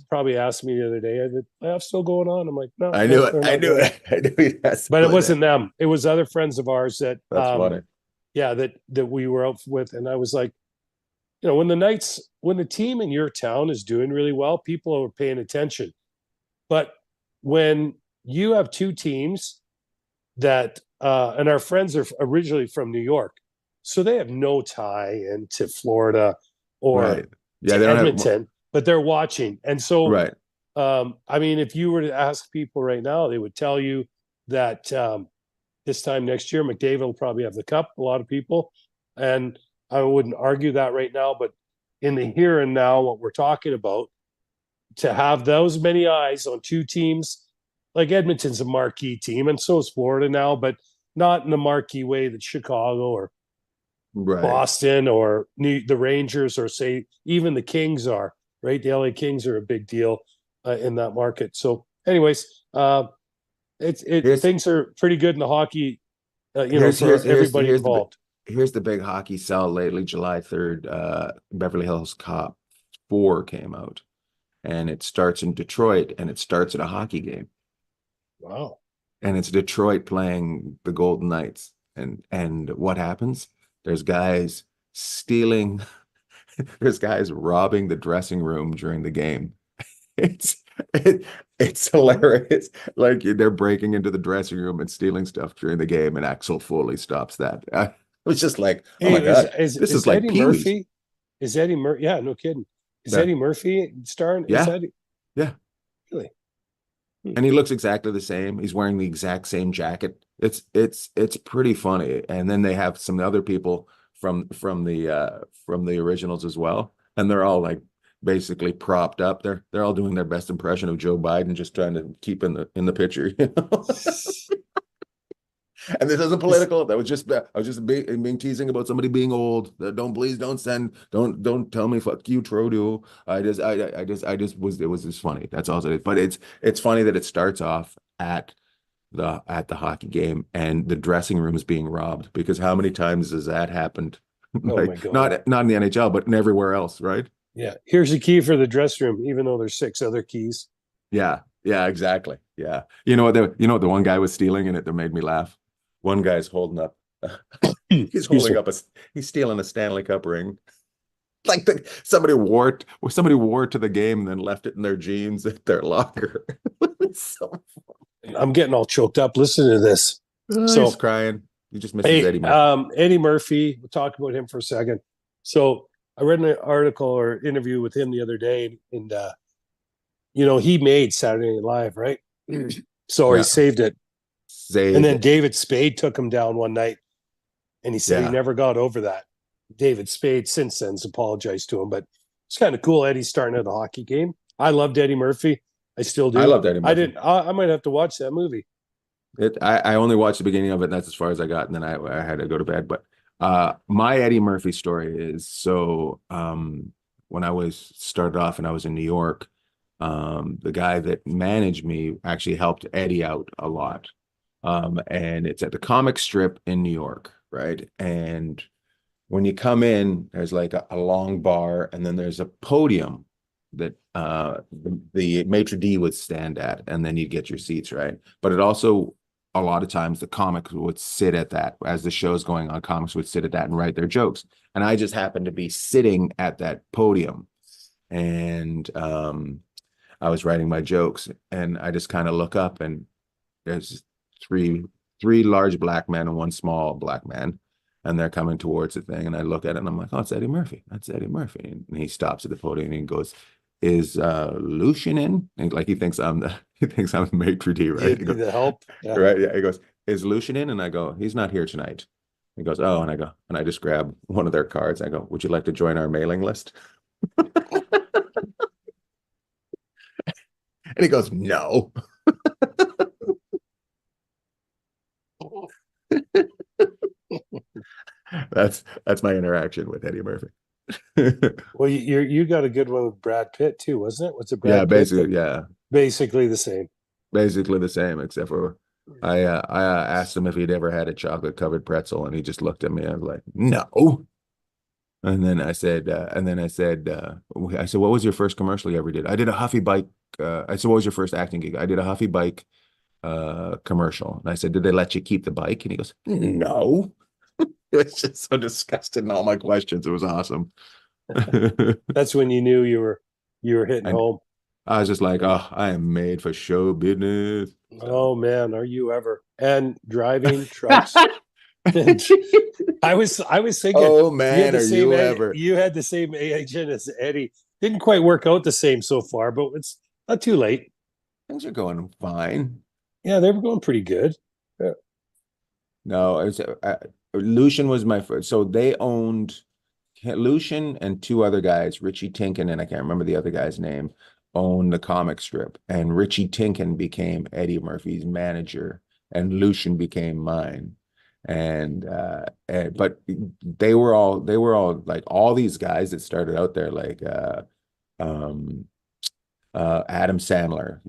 probably asked me the other day, "Are the playoffs still going on?" I'm like, no. I knew it. But it wasn't them. It was other friends of ours that that's funny. Yeah, that we were out with, and I was like, when the team in your town is doing really well, people are paying attention. But when you have 2 teams that and our friends are originally from New York, so they have no tie into Florida or Right. Yeah, they to don't have Edmonton, but they're watching. And so right. I mean, if you were to ask people right now, they would tell you that this time next year, McDavid will probably have the cup. A lot of people, and I wouldn't argue that right now. But in the here and now, what we're talking about, to have those many eyes on two teams, like Edmonton's a marquee team, and so is Florida now, but not in the marquee way that Chicago or Right. Boston or the Rangers or say even the Kings are. Right, the LA Kings are a big deal in that market. So, anyways, Here's things are pretty good in the hockey, here's for here's here's everybody here's the involved. here's the big hockey sell lately. July 3rd, Beverly Hills Cop 4 came out, and it starts in Detroit, and it starts at a hockey game, Wow. and it's Detroit playing the Golden Knights, and what happens? There's guys stealing, there's guys robbing the dressing room during the game. It's it's hilarious. Like they're breaking into the dressing room and stealing stuff during the game, and Axel Foley stops that. I was just like, oh Hey, my God, this is is like Eddie Pee-wee's. Murphy? Is Eddie Murphy? Yeah, no kidding. Is Yeah, Eddie Murphy starring? Is yeah, that yeah. really? Hmm. And he looks exactly the same. He's wearing the exact same jacket. It's pretty funny. And then they have some other people from the originals as well, and they're all like basically propped up. They're all doing their best impression of Joe Biden, just trying to keep in the picture. You know? And this isn't Is, political. That was just I was just being teasing about somebody being old. Don't please don't tell me fuck you, Trudeau. I just was it was just funny. That's all it is. But it's funny that it starts off at the hockey game and the dressing room is being robbed, because how many times has that happened? oh Like my God. not in the NHL, but in everywhere else, right? Yeah. Here's the key for the dressing room, even though there's 6 other keys. Yeah, yeah, exactly. Yeah. You know what the one guy was stealing in it that made me laugh? One guy's holding up he's Excuse holding me. up he's stealing a Stanley Cup ring. Like somebody wore it to the game and then left it in their jeans at their locker. It's so I'm getting all choked up listening to this. he's So, crying. He just misses hey, Eddie Murphy. Eddie Murphy, we'll talk about him for a second. So, I read an article or interview with him the other day, and he made Saturday Night Live, right? So he Yeah. saved it, and Saved then it. David Spade took him down one night, and he said he Yeah. never got over that. David Spade since then has apologized to him, but it's kind of cool. Eddie starting at a hockey game. I loved Eddie Murphy. I still I do. loved Eddie I Murphy. didn't. I might have to watch that movie. I only watched the beginning of it, and that's as far as I got, and then I had to go to bed. But my Eddie Murphy story is when I was started off and I was in New York, the guy that managed me actually helped Eddie out a lot. And it's at the comic strip in New York, right? And when you come in, there's like a long bar, and then there's a podium that the maitre d would stand at, and then you'd get your seats, right? But it also a lot of times the comics would sit at that as the show's going on. Comics would sit at that and write their jokes, and I just happened to be sitting at that podium, and I was writing my jokes, and I just kind of look up, and there's three large black men and one small black man, and they're coming towards the thing, and I look at it and I'm like, oh, it's Eddie Murphy. That's Eddie Murphy. And he stops at the podium and he goes, is Lucian in? And like he thinks I'm the maitre d', right? He goes, The help. Yeah. right, yeah. He goes, is Lucian in? And I go, he's not here tonight. He goes, oh, and I go, and I just grab one of their cards. I go, would you like to join our mailing list? And he goes, no. That's my interaction with Eddie Murphy. Well, you got a good one with Brad Pitt too, wasn't it? What's it, Yeah, Brad Pitt? basically The same. basically the same, except for I asked him if he'd ever had a chocolate covered pretzel, and he just looked at me. I was like, no. And then I said, what was your first commercial you ever did? I did a Huffy Bike. I said, what was your first acting gig? I did a Huffy Bike commercial. And I said, did they let you keep the bike? And he goes, no. It was just so disgusted in all my questions. It was awesome. That's when you knew you were hitting And home. I was just like, oh, I am made for show business. Oh man, are you ever? And driving trucks. And I was thinking Oh you had man, the are same you ever? you had the same agent as Eddie. Didn't quite work out the same so far, but it's not too late. Things are going fine. Yeah, they were going pretty good. Yeah. No, Lucian was my first. So they owned Lucian and two other guys, Richie Tinkin, and I can't remember the other guy's name, owned the comic strip. And Richie Tinkin became Eddie Murphy's manager, and Lucian became mine. But they were all like all these guys that started out there, like um Adam Sandler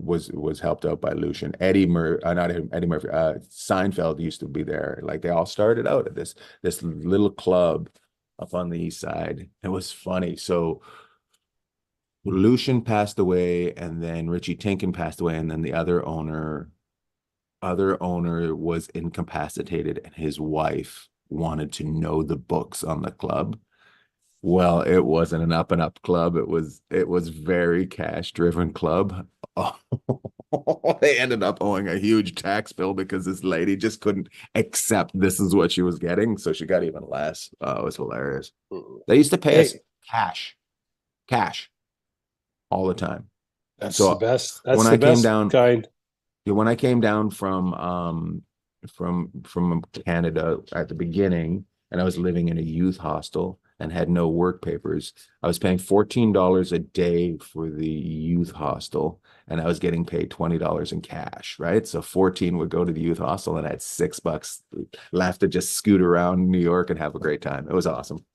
was helped out by Lucian. Not Eddie Murphy. Seinfeld used to be there. Like they all started out at this little club up on the east side. It was funny. So Lucian passed away, and then Richie Tinkin passed away, and then the other owner was incapacitated, and his wife wanted to know the books on the club. Well, it wasn't an up and up club. It was very cash driven club. Oh, they ended up owing a huge tax bill because this lady just couldn't accept this is what she was getting, so she got even less. Oh, it was hilarious. They used to pay us Hey, cash, cash all the time. that's the So best. when That's I the came best down, kind. yeah, when I came down from Canada at the beginning, and I was living in a youth hostel and had no work papers, I was paying $14 a day for the youth hostel, and I was getting paid $20 in cash, right? So 14 would go to the youth hostel, and I had $6 left to just scoot around New York and have a great time. It was awesome.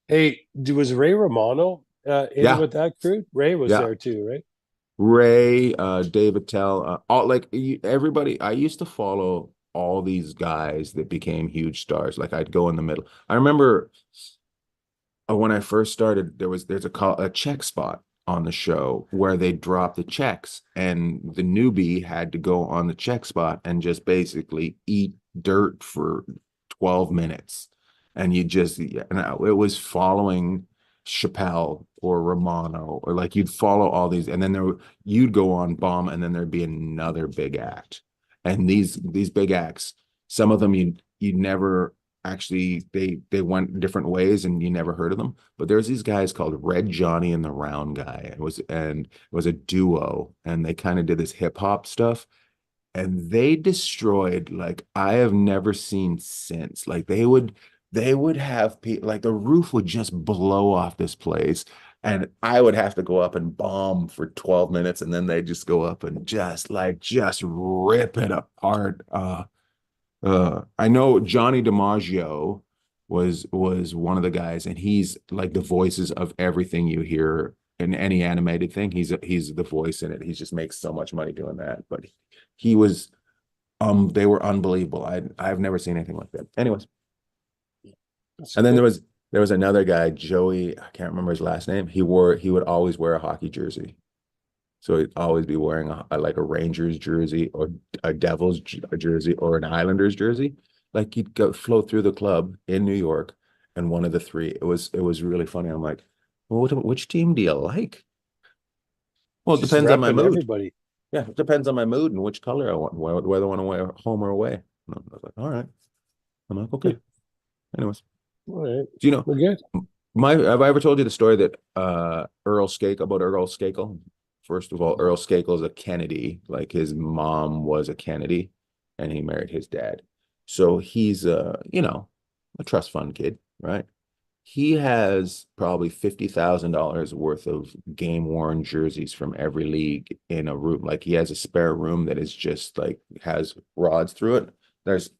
Hey, was Ray Romano in Yeah, with that crew? Ray was yeah. there too, right? Ray, David Tell, all like everybody. I used to follow all these guys that became huge stars. Like I'd go in the middle. I remember when I first started, there's a check spot on the show where they drop the checks, and the newbie had to go on the check spot and just basically eat dirt for 12 minutes. And it was following Chappelle or Romano, or like you'd follow all these, and then you'd go on bomb, and then there'd be another big act. And these big acts, some of them you never actually they went different ways and you never heard of them, but there's these guys called Red Johnny and the Round Guy. It was a duo, and they kind of did this hip hop stuff, and they destroyed like I have never seen since. Like they would have people, like the roof would just blow off this place, and I would have to go up and bomb for 12 minutes, and then they just go up and just rip it apart. I know Johnny DiMaggio was one of the guys, and he's like the voices of everything you hear in any animated thing. He's the voice in it. He just makes so much money doing that. But he was they were unbelievable. I've never seen anything like that. Anyways, That's and then there cool. was there was another guy, Joey, I can't remember his last name. He would always wear a hockey jersey. So he'd always be wearing like a Rangers jersey or a Devils jersey or an Islanders jersey. Like he'd go flow through the club in New York, and one of the three. It was really funny. I'm like, well, which team do you like? Well, it Just depends on my repping mood. everybody. Yeah, it depends on my mood and which color I want, whether I want to wear home or away. And I was like, all right. I'm like, okay. Anyways, All right. do you know We're good. have I ever told you the story that Earl Skakel? First of all, Earl Skakel is a Kennedy, like his mom was a Kennedy, and he married his dad. So he's a trust fund kid, right? He has probably $50,000 worth of game worn jerseys from every league in a room. Like he has a spare room that is just like has rods through it. There's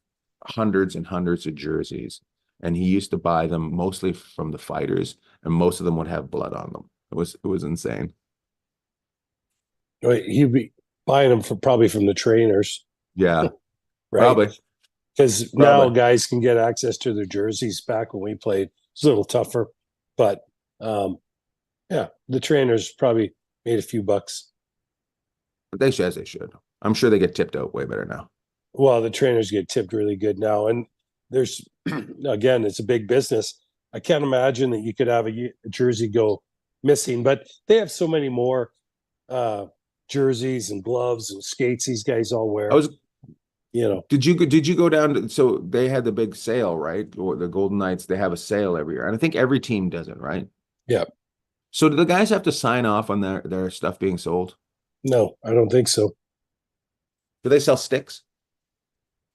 hundreds and hundreds of jerseys, and he used to buy them mostly from the fighters, and most of them would have blood on them. It was insane. Right, he'd be buying them probably from the trainers, Yeah, right? probably, Because now probably. guys can get access to their jerseys. Back when we played, it's a little tougher, but um, yeah, the trainers probably made a few bucks. But they should, as they should. I'm sure they get tipped out way better now. Well, the trainers get tipped really good now, and there's again, it's a big business. I can't imagine that you could have a jersey go missing, but they have so many more uh, jerseys and gloves and skates these guys all wear. I was Did you go down to, so they had the big sale, right? Or the Golden Knights, they have a sale every year. And I think every team does it, right? Yeah. So do the guys have to sign off on their stuff being sold? No, I don't think so. Do they sell sticks?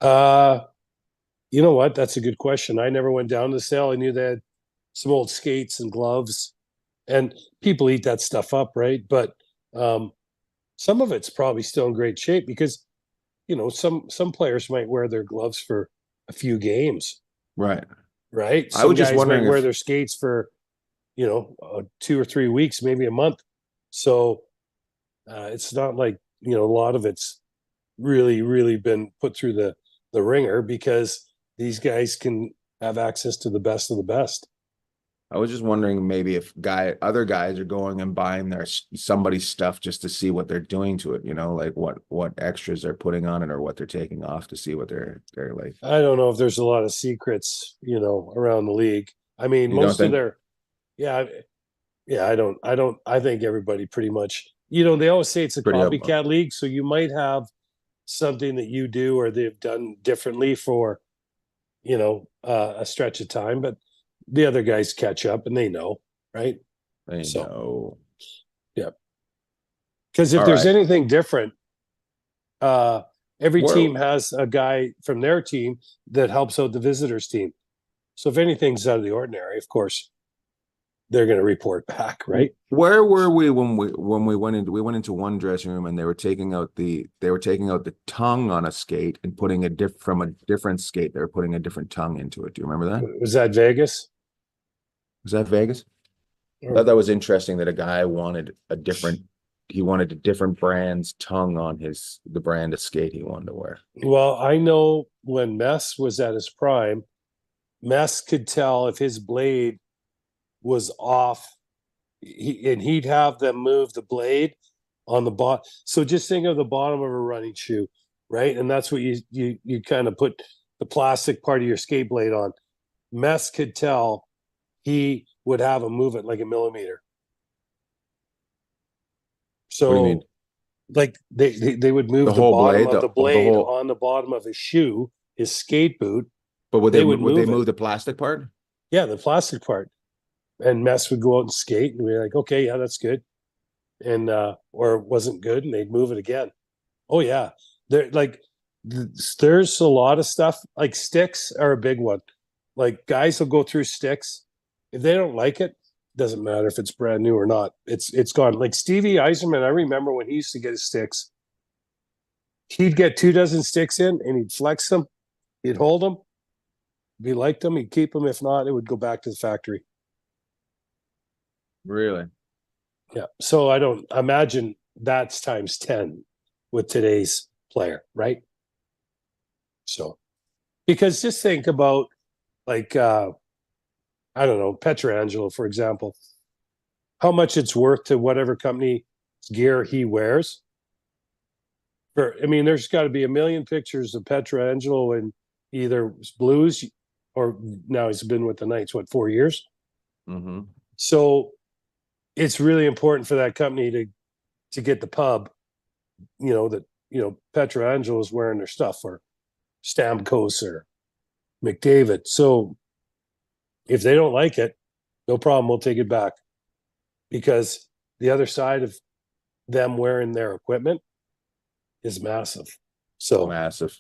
You know what? That's a good question. I never went down to the sale. I knew they had some old skates and gloves, and people eat that stuff up, right? But some of it's probably still in great shape because some players might wear their gloves for a few games, Right. right? I was just guys wondering might wear if- their skates for 2 or 3 weeks, maybe a month. So it's not like a lot of it's really been put through the ringer because these guys can have access to the best of the best. I was just wondering maybe if other guys are going and buying somebody's stuff just to see what they're doing to it, like what extras they're putting on it or what they're taking off to see what they're like. I don't know if there's a lot of secrets, around the league. I mean, You don't most of think? their, yeah, I think everybody pretty much, they always say it's a Pretty up. copycat league. So you might have something that you do or they've done differently for, a stretch of time, but the other guys catch up and they know, right? They know. Yeah. Because if All there's right. anything different, every Well- team has a guy from their team that helps out the visitors team. So if anything's out of the ordinary, of course, they're going to report back, right? Where were we when we went into one dressing room and they were taking out the tongue on a skate and putting from a different skate, they were putting a different tongue into it. Do you remember that? Was that Vegas? Was that Vegas? I thought that was interesting that a guy wanted a different brand's tongue on the brand of skate he wanted to wear. Well, I know when Mess was at his prime, Mess could tell if his blade was off, and he'd have them move the blade on the bottom. So just think of the bottom of a running shoe, right? And that's what you kind of put the plastic part of your skate blade on. Mess could tell he would have him move it like a millimeter. So What do you mean? like they would move The the whole bottom blade, of the the blade whole- on the bottom of his shoe, his skate boot. But would They they would move move it. the plastic part? Yeah, the plastic part. And Mess would go out and skate and we're like, okay, yeah, that's good. And or it wasn't good and they'd move it again. Oh yeah. There's a lot of stuff. Like sticks are a big one. Like guys will go through sticks. If they don't like it, doesn't matter if it's brand new or not. It's gone. Like Stevie Eiserman, I remember when he used to get his sticks, he'd get 24 sticks in and he'd flex them, he'd hold them. If he liked them, he'd keep them. If not, it would go back to the factory. Really? Yeah. So I don't imagine that's times 10 with today's player, right? So because just think about like I don't know, Petrangelo, for example, how much it's worth to whatever company gear he wears. There's got to be a million pictures of Petrangelo in either Blues or now he's been with the Knights, 4 years? Mm-hmm. So it's really important for that company to get the pub, that Petrangelo is wearing their stuff or Stamkos or McDavid. So if they don't like it, no problem, we'll take it back. Because the other side of them wearing their equipment is massive. So Massive.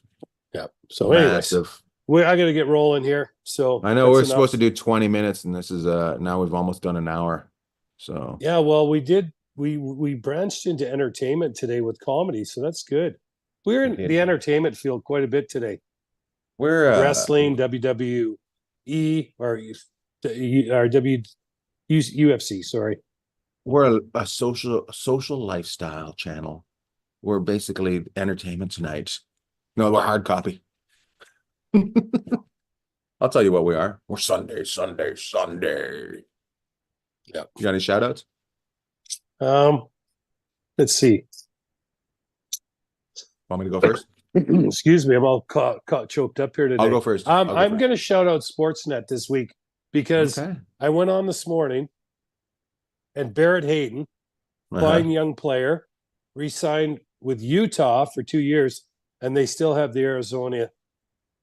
yeah. So anyways, Massive. I got to get rolling here. So I know we're supposed to do 20 minutes and this is now we've almost done an hour. So yeah, well, we branched into entertainment today with comedy, so that's good. We're in the entertainment field quite a bit today. we're Wrestling, WWE, or UFC. Sorry, we're a social lifestyle channel. We're basically entertainment tonight. No, we're hard copy. I'll tell you what we are. We're Sunday. Yeah. You got any shout outs? Let's see. Want me to go first? Excuse me, I'm all caught choked up here today. I'll go first. I'm going to shout out Sportsnet this week because Okay. I went on this morning and Barrett Hayton, fine young player, re-signed with Utah for 2 years, and they still have the Arizona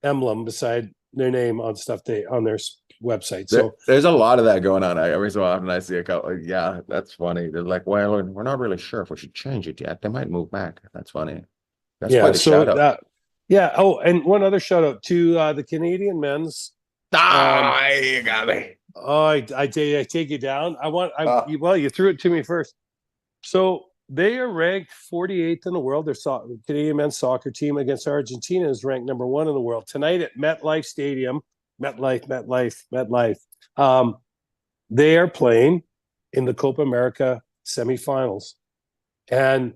emblem beside their name on their website. So there's a lot of that going on. Every so often I see a couple. Yeah, that's funny. They're like, well, we're not really sure if we should change it yet. They might move back. That's funny. That's yeah, quite a so shout out. that yeah. Oh, and one other shout out to the Canadian men's. You got me. Oh, I take you down. Oh. Well, you threw it to me first. So they are ranked 48th in the world. Their Canadian men's soccer team against Argentina is ranked number 1 in the world tonight at MetLife Stadium. MetLife. They are playing in the Copa America semifinals, and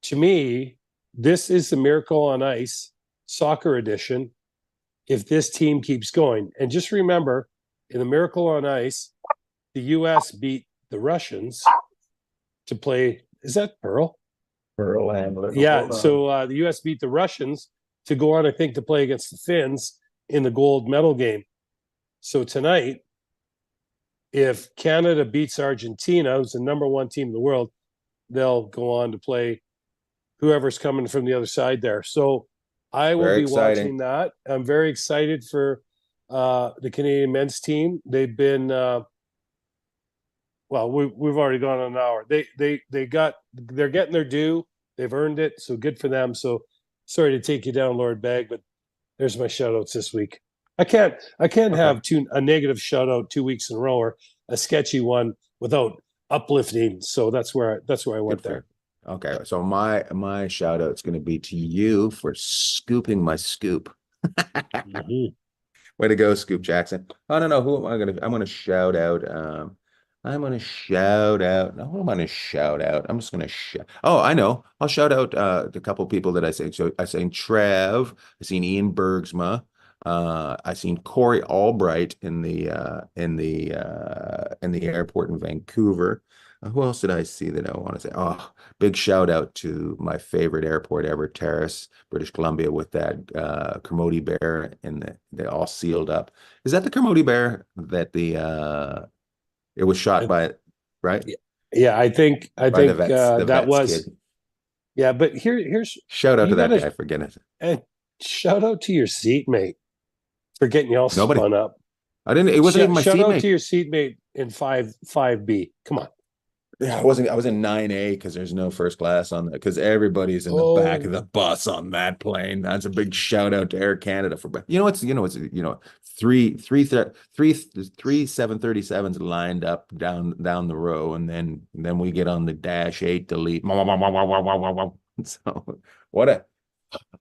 to me, this is the Miracle on Ice soccer edition. If this team keeps going, and just remember, in the Miracle on Ice, the U.S. beat the Russians to play. Is that Pearl? Pearl Handler. Yeah. So the U.S. beat the Russians to go on, I think, to play against the Finns in the gold medal game. So tonight, if Canada beats Argentina, who's the number 1 team in the world, they'll go on to play whoever's coming from the other side there. So I will be watching that. I'm very excited for the Canadian men's team. They've been well, we've already gone an hour. They're getting their due. They've earned it. So good for them. So sorry to take you down, Lord Bagg, but there's my shout outs this week. I can't have a negative shout out 2 weeks in a row or a sketchy one without uplifting. So that's where I went there. Okay, so my shout out is going to be to you for scooping my scoop. Mm-hmm. Way to go, Scoop Jackson. I don't know who am I going to. I'm going to shout out. I'm going to shout out. No, who am I going to shout out? I'm just going to shout. Oh, I know. I'll shout out the couple people that I say. So I seen Trev. I seen Ian Bergsma. I seen Corey Albright in the airport in Vancouver. Who else did I see that I want to say? Oh, big shout out to my favorite airport ever, Terrace, British Columbia, with that Kermode bear and they all sealed up. Is that the Kermode bear that it was shot by, right? Yeah, I think The that vets was kid. Yeah, but here's shout out to that guy for getting it. And shout out to your seatmate for getting you all spun up. I didn't. It wasn't even my seatmate. Shout out to your seatmate in 5B. Come on. Yeah, I was in 9A because there's no first class on that because everybody's in the back of the bus on that plane. That's a big shout out to Air Canada for three 737s lined up down the row, and then we get on the -8 to leave. So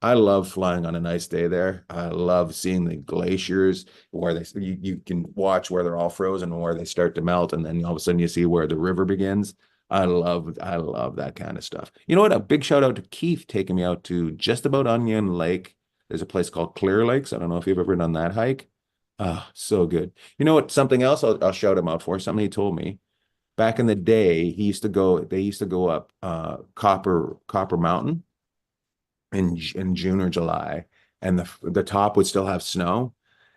I love flying on a nice day there. I love seeing the glaciers where you can watch where they're all frozen and where they start to melt, and then all of a sudden you see where the river begins. I love that kind of stuff. You know what? A big shout out to Keith taking me out to just about Onion Lake. There's a place called Clear Lakes. I don't know if you've ever done that hike. So good. You know what? Something else I'll shout him out for. Something he told me back in the day. They used to go up Copper Mountain in June or July, and the top would still have snow,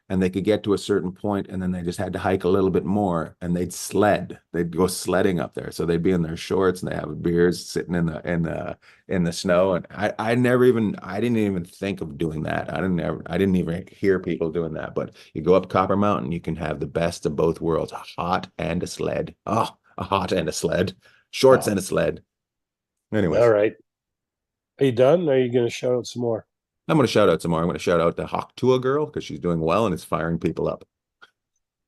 and they could get to a certain point, and then they just had to hike a little bit more, and they'd go sledding up there. So they'd be in their shorts and they have beers sitting in the snow. And I didn't even think of doing that. I didn't even hear people doing that. But you go up Copper Mountain, you can have the best of both worlds: a hot and a sled. A hot and a sled, shorts and a sled. Anyway, all right. Are you done? Or are you going to shout out some more? I'm going to shout out some more. I'm going to shout out the Hawktua girl because she's doing well and is firing people up.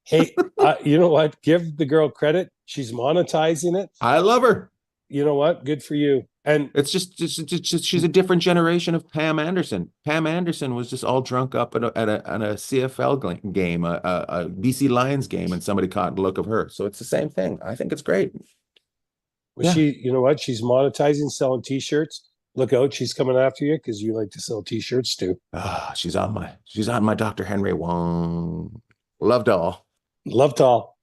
Hey, you know what? Give the girl credit. She's monetizing it. I love her. You know what? Good for you. And it's just she's a different generation of Pam Anderson. Pam Anderson was just all drunk up at a CFL game, a BC Lions game, and somebody caught a look of her. So it's the same thing. I think it's great. Well, you know what? She's monetizing, selling T-shirts. Look out, she's coming after you because you like to sell T-shirts too. She's on my Dr. Henry Wong. Loved all. Loved all.